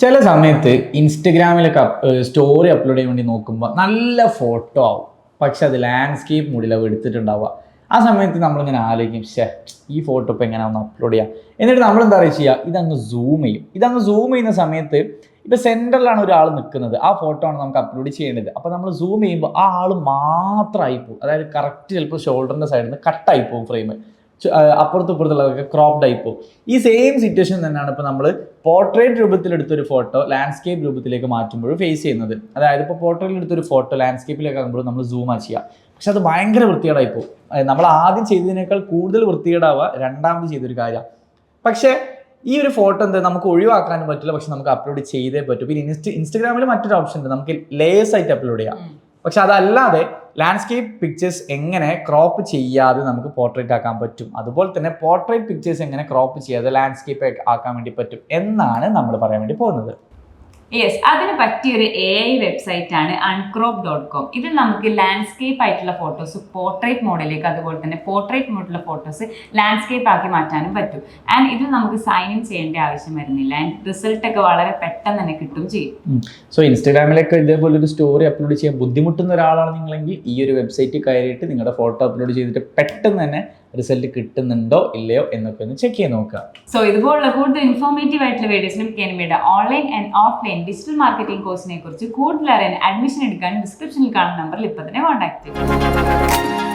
ചില സമയത്ത് ഇൻസ്റ്റഗ്രാമിലൊക്കെ story upload ചെയ്യാൻ വേണ്ടി നോക്കുമ്പോൾ നല്ല ഫോട്ടോ ആവും, പക്ഷെ അത് ലാൻഡ്സ്കേപ്പ് മൂഡിലാവും എടുത്തിട്ടുണ്ടാവുക. ആ സമയത്ത് നമ്മളിങ്ങനെ ആലോചിക്കും, ഈ ഫോട്ടോ ഇപ്പോൾ എങ്ങനെ ഒന്ന് അപ്ലോഡ് ചെയ്യാം. എന്നിട്ട് നമ്മൾ എന്താ പറയുക ചെയ്യുക, ഇതങ്ങ് സൂം ചെയ്യും. സൂം ചെയ്യുന്ന സമയത്ത് ഇപ്പോൾ സെൻറ്ററിലാണ് ഒരാൾ നിൽക്കുന്നത്, ആ ഫോട്ടോ ആണ് നമുക്ക് അപ്ലോഡ് ചെയ്യേണ്ടത്. അപ്പോൾ നമ്മൾ സൂം ചെയ്യുമ്പോൾ ആ ആൾ മാത്രമായി പോകും, അതായത് കറക്റ്റ് ചിലപ്പോൾ ഷോൾഡറിൻ്റെ സൈഡിൽ നിന്ന് കട്ടായി പോകും ഫ്രെയിം, അപ്പുറത്തും ഇപ്പുറത്തുള്ളതൊക്കെ ക്രോപ്ഡ് ആയി പോകും. ഈ സെയിം സിറ്റുവേഷൻ തന്നെയാണ് ഇപ്പോൾ നമ്മൾ പോർട്രേറ്റ് രൂപത്തിലെടുത്തൊരു ഫോട്ടോ ലാൻഡ്സ്കേപ്പ് രൂപത്തിലേക്ക് മാറ്റുമ്പോഴും ഫേസ് ചെയ്യുന്നത്. അതായത് ഇപ്പോൾ പോർട്രേറ്റിൽ എടുത്തൊരു ഫോട്ടോ ലാൻഡ്സ്കേപ്പിലേക്ക് ആകുമ്പോൾ നമ്മൾ സൂം ചെയ്യുക, പക്ഷെ അത് ഭയങ്കര വൃത്തികേടായി പോകും. നമ്മൾ ആദ്യം ചെയ്തതിനേക്കാൾ കൂടുതൽ വൃത്തികേടാവുക രണ്ടാമത് ചെയ്തൊരു കാര്യമാണ്. പക്ഷേ ഈ ഒരു ഫോട്ടോ എന്താ നമുക്ക് ഒഴിവാക്കാനും പറ്റില്ല, പക്ഷെ നമുക്ക് അപ്ലോഡ് ചെയ്തേ പറ്റും. പിന്നെ ഇൻസ്റ്റഗ്രാമിൽ മറ്റൊരു ഓപ്ഷൻ ഉണ്ട്, നമുക്ക് ലേയേഴ്സ് ആയിട്ട് അപ്ലോഡ് ചെയ്യാം. പക്ഷെ അതല്ലാതെ ലാൻഡ്സ്കേപ്പ് പിക്ചേഴ്സ് എങ്ങനെ ക്രോപ്പ് ചെയ്യാതെ നമുക്ക് പോർട്രേറ്റ് ആക്കാൻ പറ്റും, അതുപോലെ തന്നെ പോർട്രേറ്റ് പിക്ചേഴ്സ് എങ്ങനെ ക്രോപ്പ് ചെയ്യാതെ ലാൻഡ്സ്കേപ്പ് ആക്കാൻ വേണ്ടി പറ്റും എന്നാണ് നമ്മൾ പറയാൻ വേണ്ടി പോകുന്നത്. യെസ്, അതിന് പറ്റിയൊരു AI വെബ്സൈറ്റ് ആണ് uncrop.com. ഇതിൽ നമുക്ക് ലാൻഡ്സ്കേപ്പ് ആയിട്ടുള്ള ഫോട്ടോസ് പോർട്രേറ്റ് മോഡിലേക്ക്, അതുപോലെ തന്നെ പോർട്രേറ്റ് മോഡിലുള്ള ഫോട്ടോസ് ലാൻഡ്സ്കേപ്പ് ആക്കി മാറ്റാനും പറ്റും. ആൻഡ് ഇതിൽ നമുക്ക് സൈൻ ഇൻ ചെയ്യേണ്ട ആവശ്യം വരുന്നില്ല. ആൻഡ് റിസൾട്ട് ഒക്കെ വളരെ പെട്ടെന്ന് തന്നെ കിട്ടും ചെയ്യും. സോ ഇൻസ്റ്റാഗ്രാമിലൊക്കെ ഇതേപോലെ ഒരു സ്റ്റോറി അപ്ലോഡ് ചെയ്യാൻ ബുദ്ധിമുട്ടുന്ന ഒരാളാണ് നിങ്ങളെങ്കിൽ ഈ ഒരു വെബ്സൈറ്റ് കയറിയിട്ട് നിങ്ങളുടെ ഫോട്ടോ അപ്ലോഡ് ചെയ്തിട്ട് പെട്ടെന്ന് തന്നെ റിസൾട്ട് കിട്ടുന്നുണ്ടോ ഇല്ലയോ എന്നൊക്കെ ഒന്ന് ചെക്ക് ചെയ്ത് നോക്കുക. സോ ഇതുപോലുള്ള കൂടുതൽ ഇൻഫോർമേറ്റീവ് ആയിട്ടുള്ള വീഡിയോസിനും കെനിമയുടെ online and offline digital marketing കോഴ്സിനെ കുറിച്ച് കൂടുതൽ അറിയാൻ അഡ്മിഷൻ എടുക്കാൻ ഡിസ്ക്രിപ്ഷനിൽ കാണുന്ന നമ്പറിൽ ഇപ്പോൾ തന്നെ കോൺടാക്ട് ചെയ്യുക.